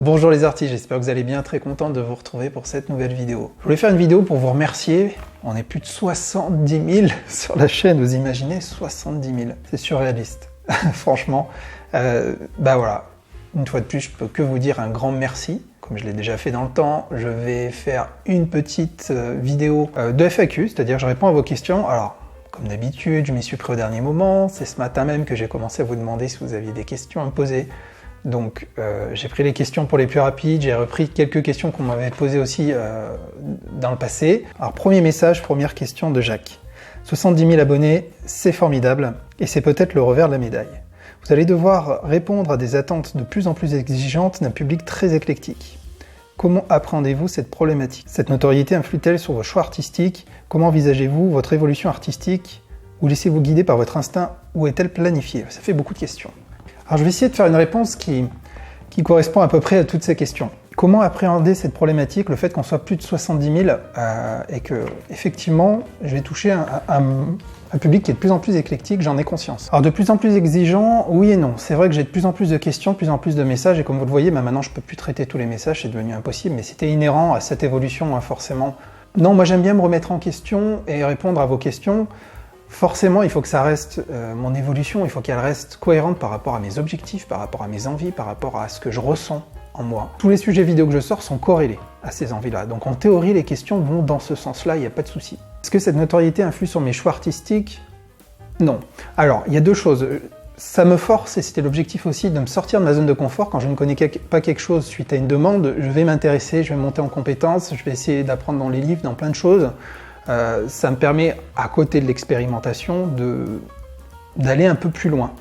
Bonjour les artistes, j'espère que vous allez bien, très content de vous retrouver pour cette nouvelle vidéo. Je voulais faire une vidéo pour vous remercier, on est plus de 70 000 sur la chaîne, vous imaginez 70 000, c'est surréaliste, franchement. Voilà, une fois de plus, je peux que vous dire un grand merci, comme je l'ai déjà fait dans le temps. Je vais faire une petite vidéo de FAQ, c'est-à-dire je réponds à vos questions. Alors, comme d'habitude, je m'y suis pris au dernier moment, c'est ce matin même que j'ai commencé à vous demander si vous aviez des questions à me poser. Donc j'ai pris les questions pour les plus rapides, j'ai repris quelques questions qu'on m'avait posées aussi dans le passé. Alors premier message, première question de Jacques. 70 000 abonnés, c'est formidable, et c'est peut-être le revers de la médaille. Vous allez devoir répondre à des attentes de plus en plus exigeantes d'un public très éclectique. Comment appréhendez-vous cette problématique? Cette notoriété influe-t-elle sur vos choix artistiques? Comment envisagez-vous votre évolution artistique? Ou laissez-vous guider par votre instinct? Ou est-elle planifiée? Ça fait beaucoup de questions. Alors je vais essayer de faire une réponse qui correspond à peu près à toutes ces questions. Comment appréhender cette problématique, le fait qu'on soit plus de 70 000 et que, effectivement, je vais toucher un public qui est de plus en plus éclectique, j'en ai conscience. Alors de plus en plus exigeant, oui et non. C'est vrai que j'ai de plus en plus de questions, de plus en plus de messages, et comme vous le voyez, maintenant je ne peux plus traiter tous les messages, c'est devenu impossible, mais c'était inhérent à cette évolution, forcément. Non, moi j'aime bien me remettre en question et répondre à vos questions. Forcément, il faut que ça reste mon évolution, il faut qu'elle reste cohérente par rapport à mes objectifs, par rapport à mes envies, par rapport à ce que je ressens en moi. Tous les sujets vidéo que je sors sont corrélés à ces envies-là. Donc en théorie, les questions vont dans ce sens-là, il n'y a pas de souci. Est-ce que cette notoriété influe sur mes choix artistiques? Non. Alors, il y a deux choses. Ça me force, et c'était l'objectif aussi, de me sortir de ma zone de confort. Quand je ne connais pas quelque chose suite à une demande, je vais m'intéresser, je vais monter en compétences, je vais essayer d'apprendre dans les livres, dans plein de choses. Ça me permet, à côté de l'expérimentation, d'aller un peu plus loin.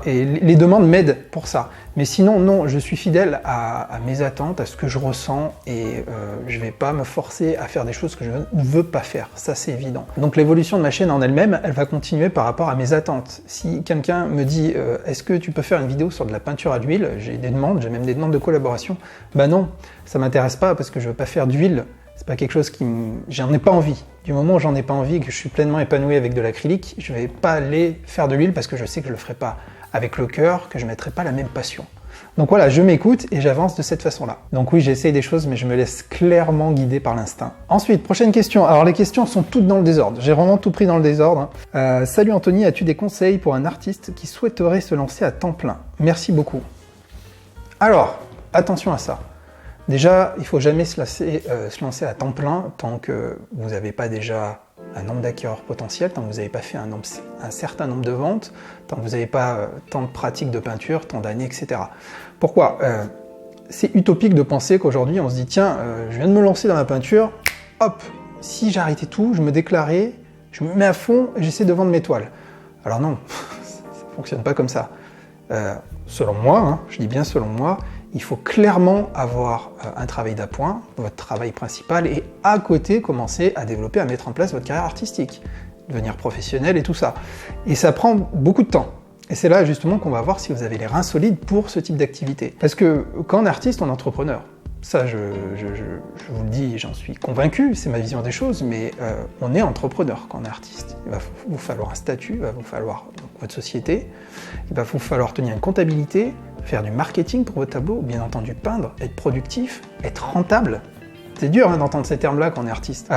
Et les demandes m'aident pour ça. Mais sinon, non, je suis fidèle à mes attentes, à ce que je ressens, et je ne vais pas me forcer à faire des choses que je ne veux pas faire. Ça, c'est évident. Donc l'évolution de ma chaîne en elle-même, elle va continuer par rapport à mes attentes. Si quelqu'un me dit « Est-ce que tu peux faire une vidéo sur de la peinture à l'huile ?» J'ai des demandes, j'ai même des demandes de collaboration. Ben non, ça ne m'intéresse pas parce que je ne veux pas faire d'huile. C'est pas quelque chose j'en ai pas envie. Du moment où j'en ai pas envie et que je suis pleinement épanoui avec de l'acrylique, je vais pas aller faire de l'huile parce que je sais que je le ferai pas avec le cœur, que je mettrai pas la même passion. Donc voilà, je m'écoute et j'avance de cette façon-là. Donc oui, j'essaye des choses, mais je me laisse clairement guider par l'instinct. Ensuite, prochaine question. Alors les questions sont toutes dans le désordre. J'ai vraiment tout pris dans le désordre. Salut Anthony, as-tu des conseils pour un artiste qui souhaiterait se lancer à temps plein? Merci beaucoup. Alors, attention à ça. Déjà, il ne faut jamais se lancer à temps plein tant que vous n'avez pas déjà un nombre d'acquéreurs potentiels, tant que vous n'avez pas fait un certain nombre de ventes, tant que vous n'avez pas tant de pratiques de peinture, tant d'années, etc. Pourquoi? C'est utopique de penser qu'aujourd'hui on se dit tiens, je viens de me lancer dans la peinture, hop, si j'arrêtais tout, je me déclarais, je me mets à fond et j'essaie de vendre mes toiles. Alors non, ça ne fonctionne pas comme ça. Selon moi, je dis bien selon moi, il faut clairement avoir un travail d'appoint, votre travail principal, et à côté commencer à développer, à mettre en place votre carrière artistique, devenir professionnel et tout ça. Et ça prend beaucoup de temps. Et c'est là justement qu'on va voir si vous avez les reins solides pour ce type d'activité. Parce que quand on est artiste, on est entrepreneur. Ça, je vous le dis, j'en suis convaincu, c'est ma vision des choses, mais on est entrepreneur quand on est artiste. Il va vous falloir un statut, il va vous falloir votre société, il va vous falloir tenir une comptabilité, faire du marketing pour vos tableaux, bien entendu peindre, être productif, être rentable. C'est dur d'entendre ces termes-là quand on est artiste.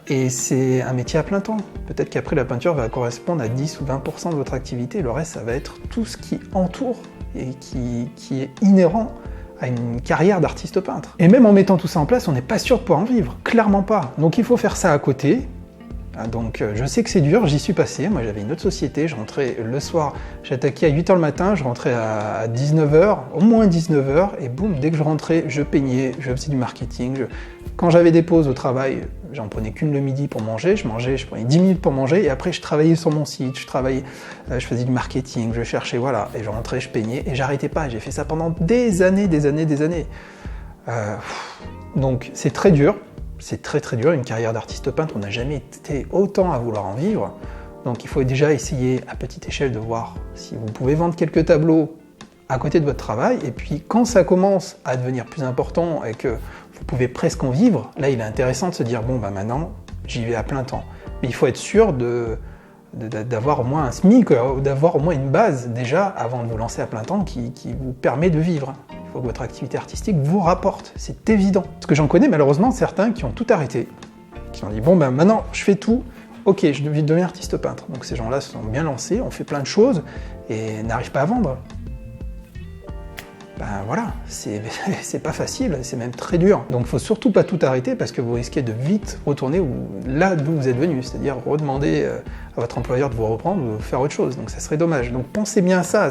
Et c'est un métier à plein temps. Peut-être qu'après la peinture va correspondre à 10 ou 20% de votre activité, le reste ça va être tout ce qui entoure et qui est inhérent à une carrière d'artiste peintre. Et même en mettant tout ça en place, on n'est pas sûr de pouvoir en vivre, clairement pas. Donc il faut faire ça à côté. Donc je sais que c'est dur, j'y suis passé, moi j'avais une autre société, je rentrais le soir, j'attaquais à 8h le matin, je rentrais à 19h, au moins 19h, et boum, dès que je rentrais, je peignais, je faisais du marketing. Quand j'avais des pauses au travail, j'en prenais qu'une le midi pour manger, je prenais 10 minutes pour manger, et après je travaillais sur mon site, je faisais du marketing, je cherchais, voilà, et je rentrais, je peignais, et j'arrêtais pas, j'ai fait ça pendant des années. Donc c'est très dur. C'est très très dur, une carrière d'artiste peintre, on n'a jamais été autant à vouloir en vivre. Donc il faut déjà essayer à petite échelle de voir si vous pouvez vendre quelques tableaux à côté de votre travail. Et puis quand ça commence à devenir plus important et que vous pouvez presque en vivre, là il est intéressant de se dire bon maintenant j'y vais à plein temps. Mais il faut être sûr d'avoir au moins un SMIC, d'avoir au moins une base déjà avant de vous lancer à plein temps qui vous permet de vivre. Il faut que votre activité artistique vous rapporte, c'est évident. Parce que j'en connais malheureusement certains qui ont tout arrêté, qui ont dit bon ben maintenant je fais tout, ok je deviens artiste peintre. Donc ces gens-là se sont bien lancés, ont fait plein de choses et n'arrivent pas à vendre. Ben voilà, c'est pas facile, c'est même très dur. Donc il faut surtout pas tout arrêter parce que vous risquez de vite retourner là d'où vous êtes venu, c'est-à-dire redemander à votre employeur de vous reprendre ou faire autre chose. Donc ça serait dommage. Donc pensez bien à ça.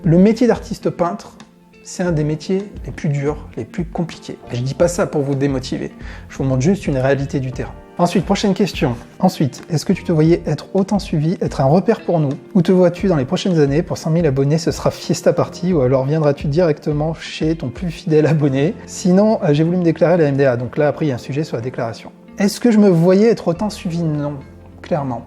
Le métier d'artiste peintre, c'est un des métiers les plus durs, les plus compliqués. Et je dis pas ça pour vous démotiver, je vous montre juste une réalité du terrain. Ensuite, prochaine question. Ensuite, est-ce que tu te voyais être autant suivi, être un repère pour nous? Où te vois-tu dans les prochaines années? Pour 100 000 abonnés, ce sera Fiesta Party, ou alors viendras-tu directement chez ton plus fidèle abonné? Sinon, j'ai voulu me déclarer à la MDA. Donc là, après, il y a un sujet sur la déclaration. Est-ce que je me voyais être autant suivi? Non, clairement.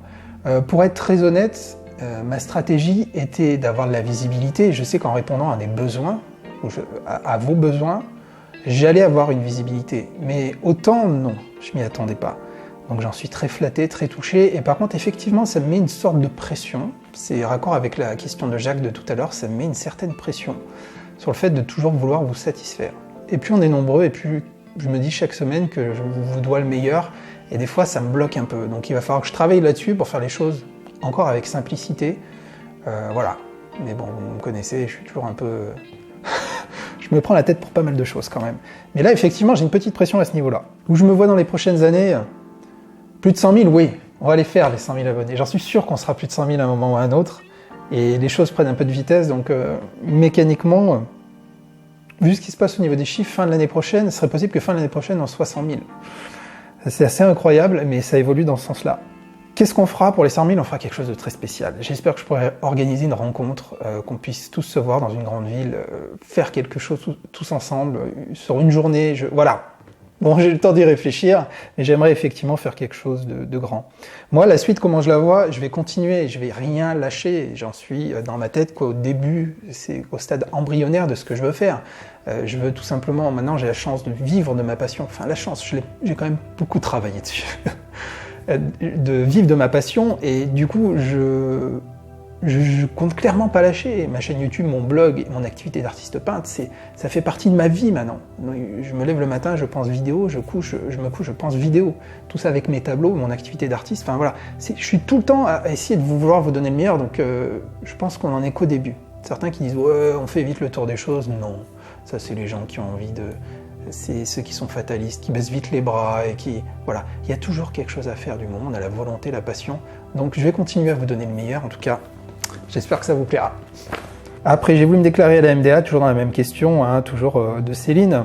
Pour être très honnête, ma stratégie était d'avoir de la visibilité. Je sais qu'en répondant à des besoins, à vos besoins, j'allais avoir une visibilité. Mais autant, non, je m'y attendais pas. Donc j'en suis très flatté, très touché. Et par contre, effectivement, ça me met une sorte de pression. C'est raccord avec la question de Jacques de tout à l'heure, ça me met une certaine pression sur le fait de toujours vouloir vous satisfaire. Et plus on est nombreux, et plus je me dis chaque semaine que je vous dois le meilleur. Et des fois, ça me bloque un peu. Donc il va falloir que je travaille là-dessus pour faire les choses encore avec simplicité. Voilà. Mais bon, vous me connaissez, je suis toujours un peu... je me prends la tête pour pas mal de choses quand même. Mais là, effectivement, j'ai une petite pression à ce niveau-là. Où je me vois dans les prochaines années... Plus de 100 000, oui, on va les faire, les 100 000 abonnés. J'en suis sûr qu'on sera plus de 100 000 à un moment ou à un autre. Et les choses prennent un peu de vitesse, donc mécaniquement, vu ce qui se passe au niveau des chiffres, fin de l'année prochaine, ce serait possible que fin de l'année prochaine, on soit 100 000. C'est assez incroyable, mais ça évolue dans ce sens-là. Qu'est-ce qu'on fera pour les 100 000? On fera quelque chose de très spécial. J'espère que je pourrai organiser une rencontre, qu'on puisse tous se voir dans une grande ville, faire quelque chose tous ensemble, sur une journée, voilà. Bon, j'ai le temps d'y réfléchir, mais j'aimerais effectivement faire quelque chose de grand. Moi, la suite, comment je la vois? Je vais continuer, je vais rien lâcher. J'en suis dans ma tête qu'au début, c'est au stade embryonnaire de ce que je veux faire. Je veux tout simplement, maintenant j'ai la chance de vivre de ma passion. Enfin, la chance, j'ai quand même beaucoup travaillé dessus. De vivre de ma passion, et du coup, je compte clairement pas lâcher. Ma chaîne YouTube, mon blog et mon activité d'artiste peintre, ça fait partie de ma vie maintenant. Je me lève le matin, je pense vidéo, je me couche, je pense vidéo. Tout ça avec mes tableaux, mon activité d'artiste, enfin voilà. Je suis tout le temps à essayer de vouloir vous donner le meilleur, donc je pense qu'on en est qu'au début. Certains qui disent « ouais, on fait vite le tour des choses », non. Ça, c'est les gens qui ont envie de... C'est ceux qui sont fatalistes, qui baissent vite les bras et qui... Voilà, il y a toujours quelque chose à faire du moment, on a la volonté, la passion. Donc je vais continuer à vous donner le meilleur, en tout cas. J'espère que ça vous plaira. Après, j'ai voulu me déclarer à la MDA, toujours dans la même question, hein, toujours de Céline.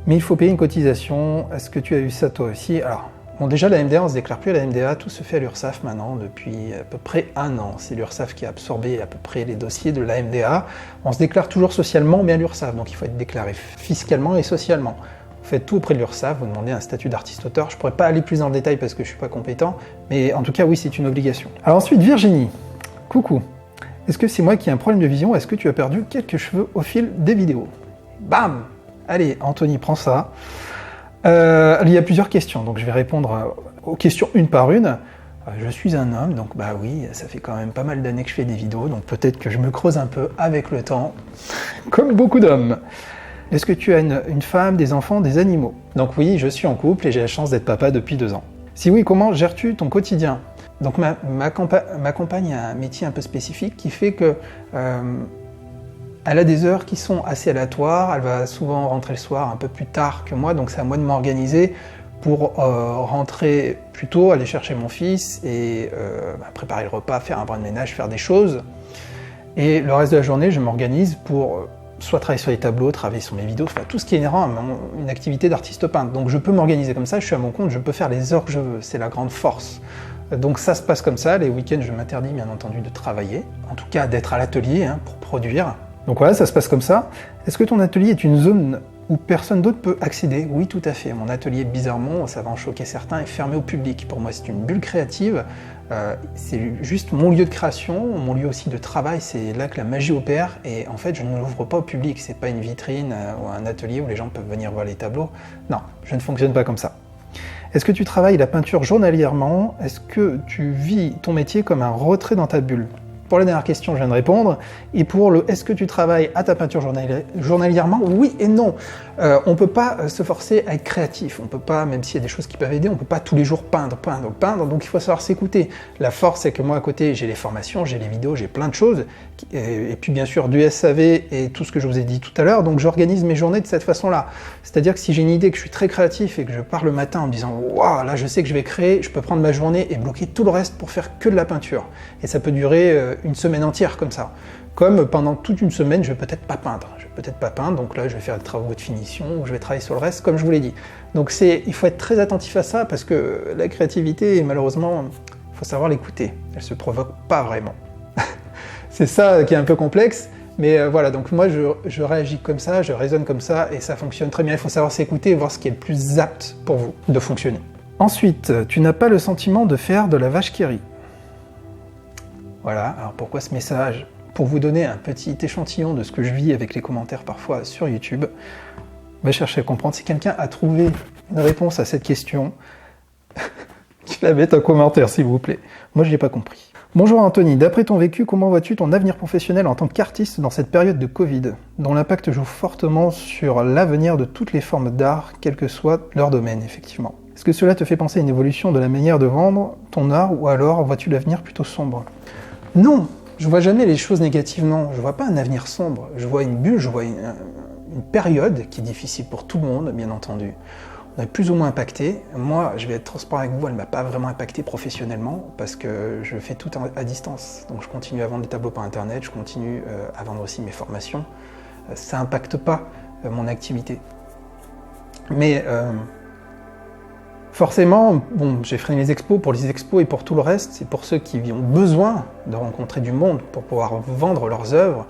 Mais il faut payer une cotisation. Est-ce que tu as eu ça toi aussi? Alors, bon, déjà, la MDA, on ne se déclare plus à la MDA. Tout se fait à l'URSSAF maintenant, depuis à peu près 1 an. C'est l'URSSAF qui a absorbé à peu près les dossiers de la MDA. On se déclare toujours socialement, mais à l'URSSAF. Donc, il faut être déclaré fiscalement et socialement. Vous faites tout auprès de l'URSSAF, vous demandez un statut d'artiste-auteur. Je ne pourrais pas aller plus dans le détail parce que je ne suis pas compétent. Mais en tout cas, oui, c'est une obligation. Alors ensuite, Virginie. Coucou. Est-ce que c'est moi qui ai un problème de vision? Est-ce que tu as perdu quelques cheveux au fil des vidéos? Bam! Allez, Anthony, prends ça. Il y a plusieurs questions, donc je vais répondre aux questions une par une. Je suis un homme, donc bah oui, ça fait quand même pas mal d'années que je fais des vidéos, donc peut-être que je me creuse un peu avec le temps, comme beaucoup d'hommes. Est-ce que tu as une femme, des enfants, des animaux? Donc oui, je suis en couple et j'ai la chance d'être papa depuis 2 ans. Si oui, comment gères-tu ton quotidien? Donc ma compagne a un métier un peu spécifique qui fait que elle a des heures qui sont assez aléatoires, elle va souvent rentrer le soir un peu plus tard que moi, donc c'est à moi de m'organiser pour rentrer plus tôt, aller chercher mon fils et préparer le repas, faire un brin de ménage, faire des choses. Et le reste de la journée, je m'organise pour soit travailler sur les tableaux, travailler sur mes vidéos, enfin, tout ce qui est inhérent à une activité d'artiste peintre. Donc je peux m'organiser comme ça, je suis à mon compte, je peux faire les heures que je veux, c'est la grande force. Donc ça se passe comme ça, les week-ends je m'interdis bien entendu de travailler, en tout cas d'être à l'atelier pour produire. Donc voilà, ça se passe comme ça. Est-ce que ton atelier est une zone où personne d'autre peut accéder? Oui, tout à fait. Mon atelier, bizarrement, ça va en choquer certains, est fermé au public. Pour moi, c'est une bulle créative. C'est juste mon lieu de création, mon lieu aussi de travail. C'est là que la magie opère. Et en fait, je ne l'ouvre pas au public. C'est pas une vitrine ou un atelier où les gens peuvent venir voir les tableaux. Non, je ne fonctionne pas comme ça. Est-ce que tu travailles la peinture journalièrement? Est-ce que tu vis ton métier comme un retrait dans ta bulle? Pour la dernière question, je viens de répondre. Et pour le est-ce que tu travailles à ta peinture journalièrement? Oui et non. On ne peut pas se forcer à être créatif. On peut pas, même s'il y a des choses qui peuvent aider, on ne peut pas tous les jours peindre. Donc il faut savoir s'écouter. La force, c'est que moi, à côté, j'ai les formations, j'ai les vidéos, j'ai plein de choses. Et puis bien sûr, du SAV et tout ce que je vous ai dit tout à l'heure. Donc j'organise mes journées de cette façon-là. C'est-à-dire que si j'ai une idée, que je suis très créatif et que je pars le matin en me disant « Waouh, là je sais que je vais créer, je peux prendre ma journée et bloquer tout le reste pour faire que de la peinture. » Et ça peut durer une semaine entière comme ça. Comme pendant toute une semaine, je vais peut-être pas peindre. Donc là, je vais faire des travaux de finition ou je vais travailler sur le reste, comme je vous l'ai dit. Donc il faut être très attentif à ça parce que la créativité, malheureusement, il faut savoir l'écouter. Elle se provoque pas vraiment. C'est ça qui est un peu complexe. Mais voilà, donc moi je réagis comme ça, je raisonne comme ça et ça fonctionne très bien. Il faut savoir s'écouter et voir ce qui est le plus apte pour vous de fonctionner. Ensuite, tu n'as pas le sentiment de faire de la vache qui rit. Voilà, alors pourquoi ce message? Pour vous donner un petit échantillon de ce que je vis avec les commentaires parfois sur YouTube, va chercher à comprendre. Si quelqu'un a trouvé une réponse à cette question, qu'il la mette en commentaire s'il vous plaît. Moi je n'ai pas compris. Bonjour Anthony, d'après ton vécu, comment vois-tu ton avenir professionnel en tant qu'artiste dans cette période de Covid, dont l'impact joue fortement sur l'avenir de toutes les formes d'art, quel que soit leur domaine, effectivement. Est-ce que cela te fait penser à une évolution de la manière de vendre ton art, ou alors vois-tu l'avenir plutôt sombre? Non, je vois jamais les choses négatives, non. Je vois pas un avenir sombre. Je vois une bulle, je vois une période qui est difficile pour tout le monde, bien entendu. On est plus ou moins impacté. Moi, je vais être transparent avec vous, elle ne m'a pas vraiment impacté professionnellement parce que je fais tout à distance. Donc je continue à vendre des tableaux par internet, je continue à vendre aussi mes formations. Ça n'impacte pas mon activité. Mais forcément, bon, j'ai freiné les expos. Pour les expos et pour tout le reste, c'est pour ceux qui ont besoin de rencontrer du monde pour pouvoir vendre leurs œuvres.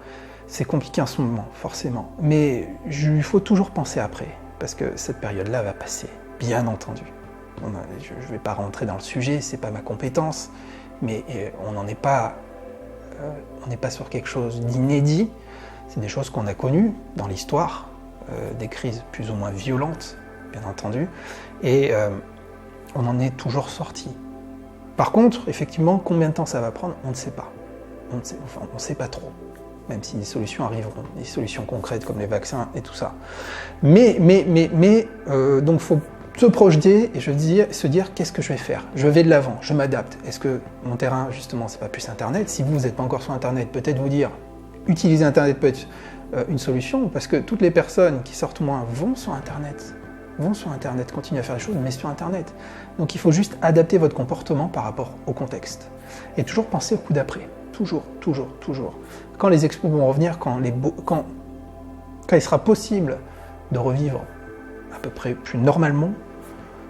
C'est compliqué en ce moment, forcément. Mais il faut toujours penser après. Parce que cette période-là va passer, bien entendu. Je ne vais pas rentrer dans le sujet, c'est pas ma compétence, mais on n'en est pas, on n'est pas sur quelque chose d'inédit. C'est des choses qu'on a connues dans l'histoire, des crises plus ou moins violentes, bien entendu, et on en est toujours sorti. Par contre, effectivement, combien de temps ça va prendre, on ne sait pas. On ne sait pas trop. Même si des solutions arriveront, des solutions concrètes comme les vaccins et tout ça. Donc il faut se projeter et se dire qu'est-ce que je vais faire? Je vais de l'avant, je m'adapte. Est-ce que mon terrain, justement, c'est pas plus Internet? Si vous n'êtes pas encore sur Internet, peut-être vous dire, utiliser Internet peut être une solution, parce que toutes les personnes qui sortent moins vont sur Internet, continuent à faire des choses, mais sur Internet. Donc il faut juste adapter votre comportement par rapport au contexte. Et toujours penser au coup d'après. Toujours. Quand les expos vont revenir, quand il sera possible de revivre à peu près plus normalement,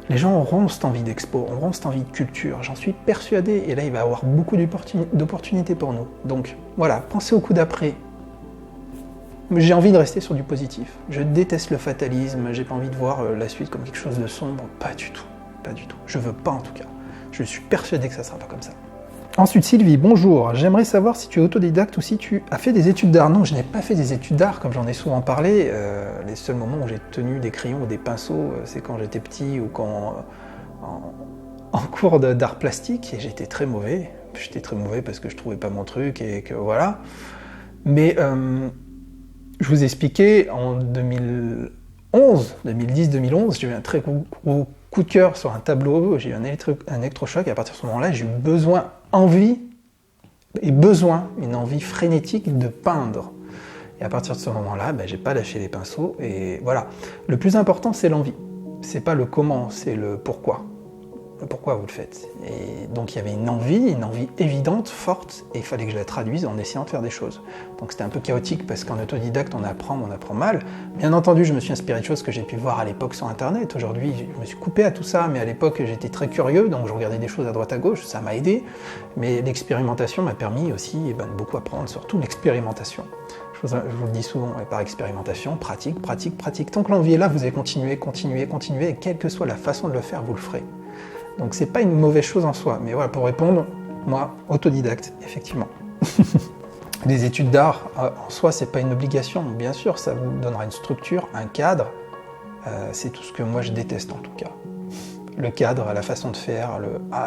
les gens auront cette envie d'expo, auront cette envie de culture. J'en suis persuadé. Et là, il va y avoir beaucoup d'opportunités pour nous. Donc voilà, pensez au coup d'après. J'ai envie de rester sur du positif. Je déteste le fatalisme, j'ai pas envie de voir la suite comme quelque chose de sombre. Pas du tout. Je veux pas en tout cas. Je suis persuadé que ça sera pas comme ça. Ensuite, Sylvie, bonjour. J'aimerais savoir si tu es autodidacte ou si tu as fait des études d'art. Non, je n'ai pas fait des études d'art, comme j'en ai souvent parlé. Les seuls moments où j'ai tenu des crayons ou des pinceaux, c'est quand j'étais petit ou en cours d'art plastique, et j'étais très mauvais. J'étais très mauvais parce que je trouvais pas mon truc et que voilà. Mais je vous ai expliqué, en 2010-2011, j'ai eu un très gros coup de cœur sur un tableau, j'ai eu un électrochoc, et à partir de ce moment-là, j'ai eu une envie frénétique de peindre. Et à partir de ce moment-là, j'ai pas lâché les pinceaux, et voilà. Le plus important, c'est l'envie. C'est pas le comment, c'est le pourquoi. Le pourquoi vous le faites. Et donc il y avait une envie évidente, forte, et il fallait que je la traduise en essayant de faire des choses. Donc c'était un peu chaotique, parce qu'en autodidacte, on apprend mal. Bien entendu, je me suis inspiré de choses que j'ai pu voir à l'époque sur Internet. Aujourd'hui, je me suis coupé à tout ça, mais à l'époque, j'étais très curieux, donc je regardais des choses à droite à gauche, ça m'a aidé. Mais l'expérimentation m'a permis aussi de beaucoup apprendre, surtout l'expérimentation. Je vous le dis souvent, et par expérimentation, pratique. Tant que l'envie est là, vous allez continuer, et quelle que soit la façon de le faire, vous le ferez. Donc c'est pas une mauvaise chose en soi, mais voilà, pour répondre, moi, autodidacte, effectivement. Les études d'art, en soi, c'est pas une obligation, bien sûr, ça vous donnera une structure, un cadre, c'est tout ce que moi je déteste en tout cas. le cadre, la façon de faire,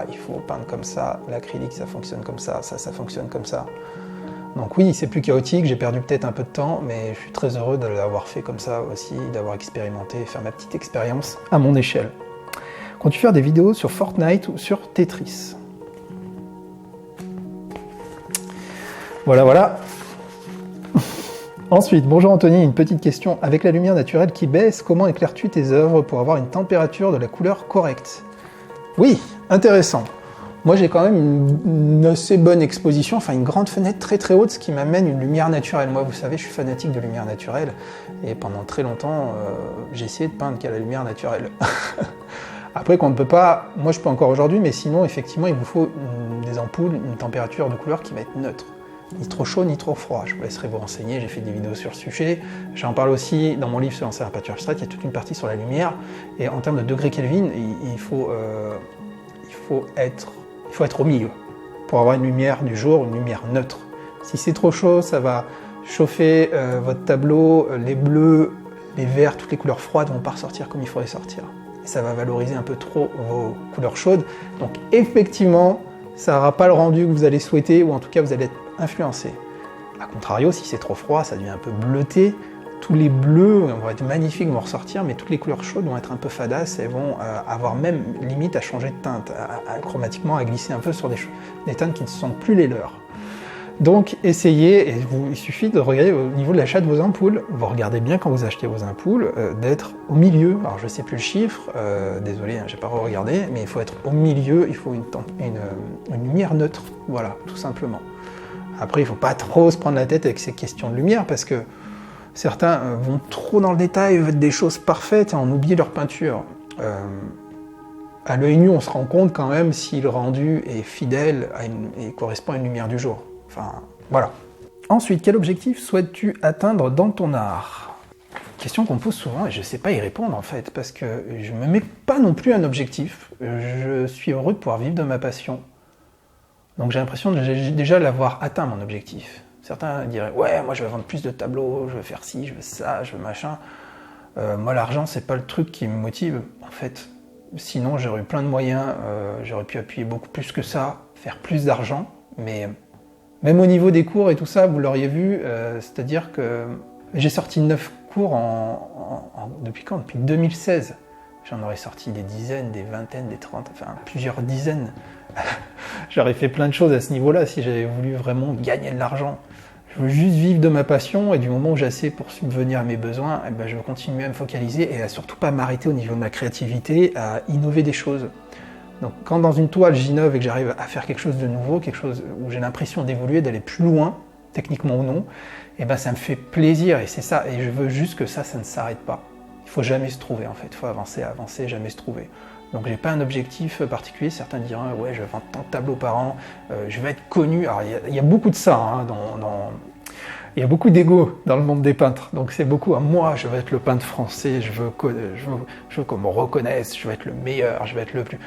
il faut peindre comme ça, l'acrylique ça fonctionne comme ça fonctionne comme ça. Donc oui, c'est plus chaotique, j'ai perdu peut-être un peu de temps, mais je suis très heureux de l'avoir fait comme ça aussi, d'avoir expérimenté, faire ma petite expérience à mon échelle. Comptes-tu faire des vidéos sur Fortnite ou sur Tetris? Voilà. Ensuite, bonjour Anthony, une petite question. Avec la lumière naturelle qui baisse, comment éclaires-tu tes œuvres pour avoir une température de la couleur correcte? Oui, intéressant. Moi j'ai quand même une assez bonne exposition, enfin une grande fenêtre très très haute, ce qui m'amène une lumière naturelle. Moi vous savez, je suis fanatique de lumière naturelle, et pendant très longtemps, j'ai essayé de peindre qu'à la lumière naturelle. Après qu'on ne peut pas, moi je peux encore aujourd'hui, mais sinon effectivement il vous faut des ampoules, une température de couleur qui va être neutre. Ni trop chaud, ni trop froid. Je vous laisserai vous renseigner, j'ai fait des vidéos sur le sujet. J'en parle aussi dans mon livre sur lancer la peinture abstraite, il y a toute une partie sur la lumière. Et en termes de degrés Kelvin, il faut être au milieu pour avoir une lumière du jour, une lumière neutre. Si c'est trop chaud, ça va chauffer votre tableau, les bleus, les verts, toutes les couleurs froides vont pas ressortir comme il faudrait sortir. Et ça va valoriser un peu trop vos couleurs chaudes. Donc effectivement, ça n'aura pas le rendu que vous allez souhaiter, ou en tout cas vous allez être influencé. A contrario, si c'est trop froid, ça devient un peu bleuté. Tous les bleus vont être magnifiques, vont ressortir, mais toutes les couleurs chaudes vont être un peu fadasses et vont avoir même limite à changer de teinte, chromatiquement à glisser un peu sur des teintes qui ne sont plus les leurs. Donc essayez, et il suffit de regarder au niveau de l'achat de vos ampoules, vous regardez bien quand vous achetez vos ampoules, d'être au milieu. Alors je ne sais plus le chiffre, désolé, j'ai pas regardé, mais il faut être au milieu, il faut une lumière neutre, voilà, tout simplement. Après, il ne faut pas trop se prendre la tête avec ces questions de lumière, parce que certains vont trop dans le détail, veulent des choses parfaites et en oublient leur peinture. À l'œil nu, on se rend compte quand même si le rendu est fidèle et correspond à une lumière du jour. Enfin, voilà. Ensuite, quel objectif souhaites-tu atteindre dans ton art? Question qu'on me pose souvent et je ne sais pas y répondre en fait, parce que je ne me mets pas non plus un objectif. Je suis heureux de pouvoir vivre de ma passion. Donc j'ai l'impression de déjà l'avoir atteint mon objectif. Certains diraient « Ouais, moi je veux vendre plus de tableaux, je veux faire ci, je veux ça, je veux machin. » Moi l'argent, c'est pas le truc qui me motive. En fait, sinon j'aurais eu plein de moyens, j'aurais pu appuyer beaucoup plus que ça, faire plus d'argent. Mais même au niveau des cours et tout ça, vous l'auriez vu, c'est-à-dire que j'ai sorti 9 cours depuis quand? Depuis 2016. J'en aurais sorti des dizaines, des vingtaines, des 30, enfin plusieurs dizaines. J'aurais fait plein de choses à ce niveau-là si j'avais voulu vraiment gagner de l'argent. Je veux juste vivre de ma passion et du moment où j'ai assez pour subvenir à mes besoins, eh ben, je veux continuer à me focaliser et à surtout pas m'arrêter au niveau de ma créativité, à innover des choses. Donc quand dans une toile j'innove et que j'arrive à faire quelque chose de nouveau, quelque chose où j'ai l'impression d'évoluer, d'aller plus loin, techniquement ou non, eh ben, ça me fait plaisir et c'est ça. Et je veux juste que ça ne s'arrête pas. Il faut jamais se trouver en fait, il faut avancer, jamais se trouver. Donc j'ai pas un objectif particulier, certains diront ouais je vais vendre tant de tableaux par an, je vais être connu. Alors il y a beaucoup de ça, hein, il y a beaucoup d'ego dans le monde des peintres, donc c'est beaucoup moi je veux être le peintre français, je veux qu'on me reconnaisse, je veux être le meilleur, je veux être le plus...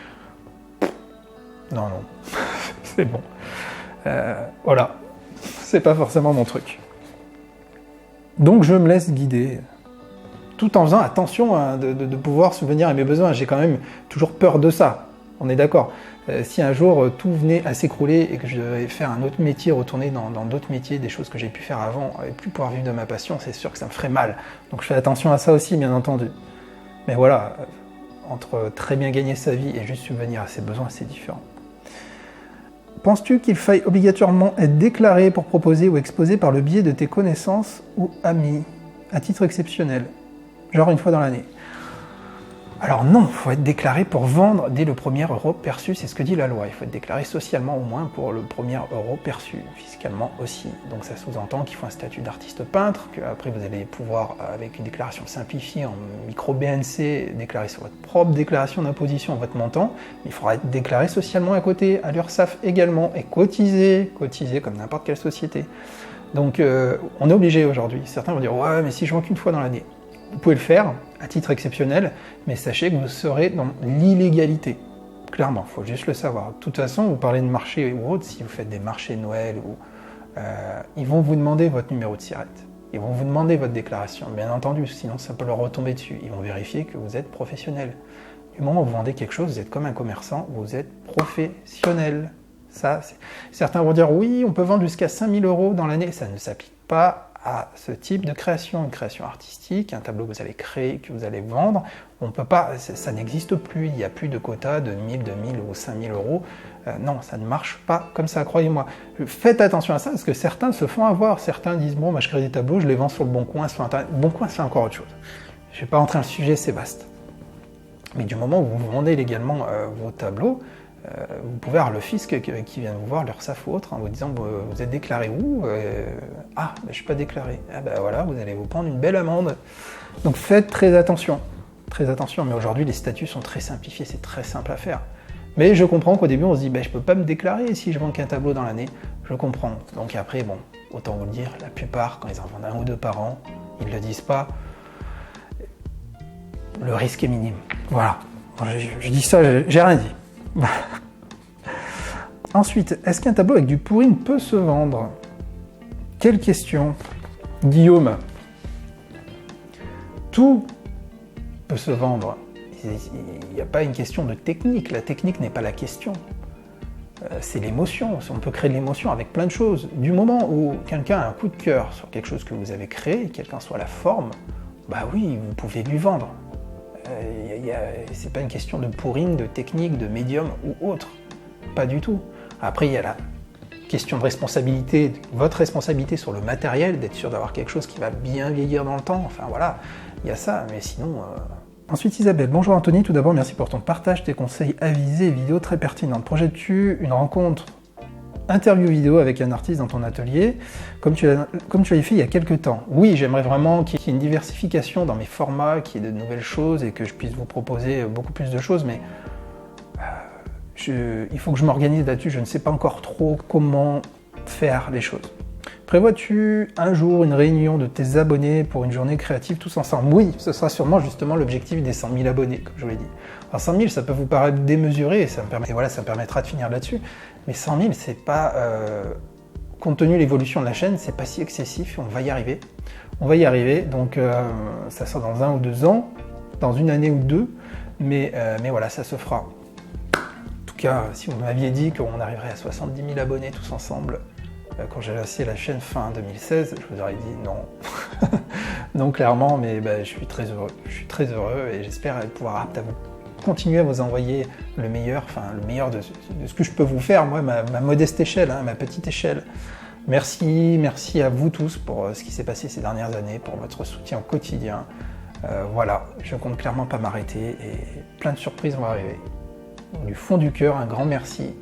Non, c'est bon. Voilà, c'est pas forcément mon truc. Donc je me laisse guider. Tout en faisant attention de pouvoir subvenir à mes besoins. J'ai quand même toujours peur de ça, on est d'accord. Si un jour tout venait à s'écrouler et que je devais faire un autre métier, retourner dans d'autres métiers, des choses que j'ai pu faire avant, et plus pouvoir vivre de ma passion, c'est sûr que ça me ferait mal. Donc je fais attention à ça aussi, bien entendu. Mais voilà, entre très bien gagner sa vie et juste subvenir à ses besoins, c'est différent. Penses-tu qu'il faille obligatoirement être déclaré pour proposer ou exposer par le biais de tes connaissances ou amis, à titre exceptionnel? Genre une fois dans l'année. Alors non, il faut être déclaré pour vendre dès le premier euro perçu, c'est ce que dit la loi. Il faut être déclaré socialement au moins pour le premier euro perçu, fiscalement aussi. Donc ça sous-entend qu'il faut un statut d'artiste peintre, qu'après vous allez pouvoir, avec une déclaration simplifiée en micro-BNC, déclarer sur votre propre déclaration d'imposition votre montant. Il faudra être déclaré socialement à côté, à l'URSSAF également, et cotiser comme n'importe quelle société. Donc on est obligé aujourd'hui. Certains vont dire « Ouais, mais si je vends qu'une fois dans l'année ». Vous pouvez le faire à titre exceptionnel, mais sachez que vous serez dans l'illégalité. Clairement, il faut juste le savoir. De toute façon, vous parlez de marché ou autre, si vous faites des marchés de Noël, ils vont vous demander votre numéro de SIRET. Ils vont vous demander votre déclaration, bien entendu, sinon ça peut leur retomber dessus. Ils vont vérifier que vous êtes professionnel. Du moment où vous vendez quelque chose, vous êtes comme un commerçant, vous êtes professionnel. Ça, certains vont dire oui, on peut vendre jusqu'à 5000 € dans l'année. Ça ne s'applique pas à ce type de création, une création artistique, un tableau que vous allez créer, que vous allez vendre. On peut pas, ça n'existe plus. Il n'y a plus de quota de 1000, 2000 ou 5000 €. Non, ça ne marche pas comme ça, croyez-moi. Faites attention à ça, parce que certains se font avoir. Certains disent bon, moi je crée des tableaux, je les vends sur le Bon Coin, sur Internet. Bon Coin, c'est encore autre chose. Je ne vais pas rentrer dans le sujet, c'est vaste. Mais du moment où vous vendez légalement vos tableaux, vous pouvez avoir le fisc qui vient vous voir, l'URSSAF ou autre, en vous disant vous êtes déclaré où Ah, ben, je ne suis pas déclaré. Ah ben voilà, vous allez vous prendre une belle amende. Donc faites très attention. Très attention, mais aujourd'hui les statuts sont très simplifiés, c'est très simple à faire. Mais je comprends qu'au début on se dit je ne peux pas me déclarer si je vends qu'un tableau dans l'année. Je comprends. Donc après, bon, autant vous le dire, la plupart, quand ils en vendent un ou deux par an, ils ne le disent pas. Le risque est minime. Voilà. Je dis ça, j'ai rien dit. Ensuite, est-ce qu'un tableau avec du pourring peut se vendre? Quelle question. Guillaume. Tout peut se vendre. Il n'y a pas une question de technique. La technique n'est pas la question. C'est l'émotion. On peut créer de l'émotion avec plein de choses. Du moment où quelqu'un a un coup de cœur sur quelque chose que vous avez créé, quelle qu'en soit la forme, bah oui, vous pouvez lui vendre. C'est pas une question de pourring, de technique, de médium ou autre. Pas du tout. Après, il y a la question de responsabilité, votre responsabilité sur le matériel, d'être sûr d'avoir quelque chose qui va bien vieillir dans le temps. Enfin voilà, il y a ça, mais sinon... Ensuite Isabelle, bonjour Anthony, tout d'abord merci pour ton partage, tes conseils avisés et vidéos très pertinentes. Projettes-tu une rencontre interview vidéo avec un artiste dans ton atelier, comme tu l'avais fait il y a quelques temps? Oui, j'aimerais vraiment qu'il y ait une diversification dans mes formats, qu'il y ait de nouvelles choses et que je puisse vous proposer beaucoup plus de choses, mais il faut que je m'organise là-dessus, je ne sais pas encore trop comment faire les choses. Prévois-tu un jour une réunion de tes abonnés pour une journée créative tous ensemble? Oui, ce sera sûrement justement l'objectif des 100 000 abonnés, comme je vous l'ai dit. Alors 100 000, ça peut vous paraître démesuré, et ça me permettra de finir là-dessus, mais 100 000, c'est pas... compte tenu de l'évolution de la chaîne, c'est pas si excessif, on va y arriver. On va y arriver, donc ça sera dans 1 ou 2 ans, dans une année ou deux, mais voilà, ça se fera. En tout cas, si vous m'aviez dit qu'on arriverait à 70 000 abonnés tous ensemble, quand j'ai lancé la chaîne fin 2016, je vous aurais dit non. Non, clairement, mais je suis très heureux. Je suis très heureux et j'espère pouvoir apte à vous continuer à vous envoyer le meilleur, de ce que je peux vous faire, moi, ma modeste échelle, ma petite échelle. Merci à vous tous pour ce qui s'est passé ces dernières années, pour votre soutien au quotidien. Voilà, je compte clairement pas m'arrêter et plein de surprises vont arriver. Du fond du cœur, un grand merci.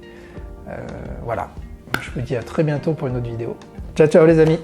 Voilà. Je vous dis à très bientôt pour une autre vidéo. Ciao, ciao les amis!